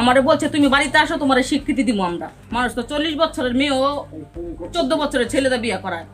আমারে বলছে তুমি বাড়িতে আসো, তোমার স্বীকৃতি দিব আমরা। মানুষ তো 40 বছরের মেয়েও 14 বছরের ছেলেদের বিয়ে করায়।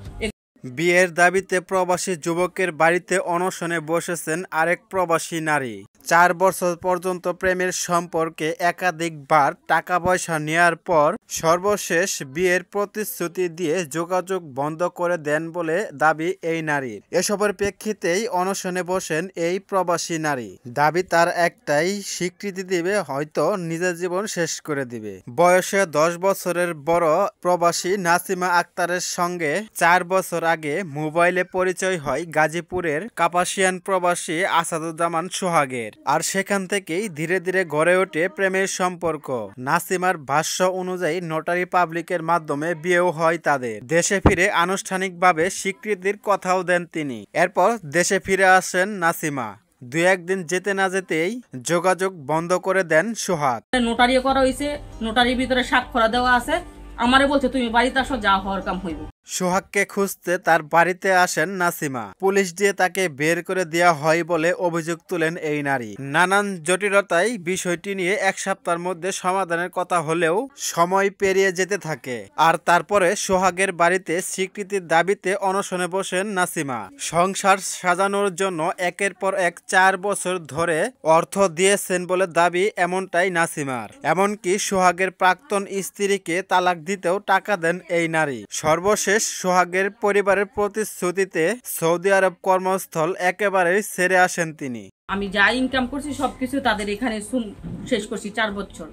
বিয়ের দাবিতে প্রবাসী যুবকের বাড়িতে অনশনে বসেছেন আরেক প্রবাসী নারী। 4 বছর পর্যন্ত প্রেমের সম্পর্কে একাধিকবার টাকা পয়সা নেয়ার পর সর্বশেষ বিয়ের প্রতিশ্রুতি দিয়ে যোগাযোগ বন্ধ করে দেন বলে দাবি এই নারীর। এসবের প্রেক্ষিতেই অনশনে বসেন এই প্রবাসী নারী। দাবি তার একটাই, স্বীকৃতি দিবে, হয়তো নিজের জীবন শেষ করে দিবে। বয়সে 10 বছরের বড় প্রবাসী নাসিমা আক্তারের সঙ্গে 4 বছর আগে মোবাইলে পরিচয় হয় গাজীপুরের কাপাসিয়ান প্রবাসী আসাদুজ্জামান সোহাগের। আর সেখান থেকেই ধীরে ধীরে গড়ে ওঠে প্রেমের সম্পর্ক। নাসিমার ভাষ্য অনুযায়ী নোটারি পাবলিকের মাধ্যমে বিয়েও হয় তাদের। দেশে ফিরে আনুষ্ঠানিকভাবে স্বীকৃতির কথাও দেন তিনি। এরপর দেশে ফিরে আসেন নাসিমা। 2-1 দিন যেতে না যেতেই যোগাযোগ বন্ধ করে দেন সোহাগ। নোটারিও করা হয়েছে, নোটারির ভিতরে স্বাক্ষর দেওয়া আছে। আমারে বলছে তুমি বাড়িতে আসো, যা হওয়ার কাম হইব। সোহাগকে খুঁজতে তার বাড়িতে আসেন নাসিমা। পুলিশ দিয়ে তাকে বের করে দেওয়া হয় বলে অভিযোগ তুলেন এই নারী। নানান জটিলতায় বিষয়টি নিয়ে 1 সপ্তাহের মধ্যে সমাধানের কথা হলেও সময় পেরিয়ে যেতে থাকে। আর তারপরে সোহাগের বাড়িতে স্বীকৃতির দাবিতে অনশনে বসেন নাসিমা। সংসার সাজানোর জন্য একের পর এক 4 বছর ধরে অর্থ দিয়েছেন বলে দাবি এমনটাই নাসিমার। এমনকি সোহাগের প্রাক্তন স্ত্রীকে তালাক দিতেও টাকা দেন এই নারী। সর্বশেষ সোহাগের পরিবারের প্রতিশ্রুতিতে সৌদি আরব কর্মস্থল একেবারেই ছেড়ে আসেন তিনি। আমি যা ইনকাম করছি সবকিছু তাদের এখানে শেষ করছি 4 বছর।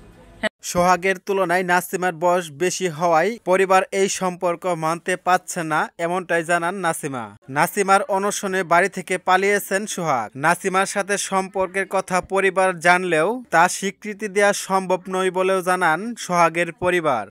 সোহাগের তুলনায় নাসিমার বয়স বেশি হওয়ায় পরিবার এই সম্পর্ক মানতে পারছে না, এমনটাই জানান নাসিমা। নাসিমার অনশনে বাড়ি থেকে পালিয়েছেন সোহাগ। নাসিমার সাথে সম্পর্কের কথা পরিবার জানলেও তা স্বীকৃতি দেওয়া সম্ভব নয় বলেও জানান সোহাগের পরিবার।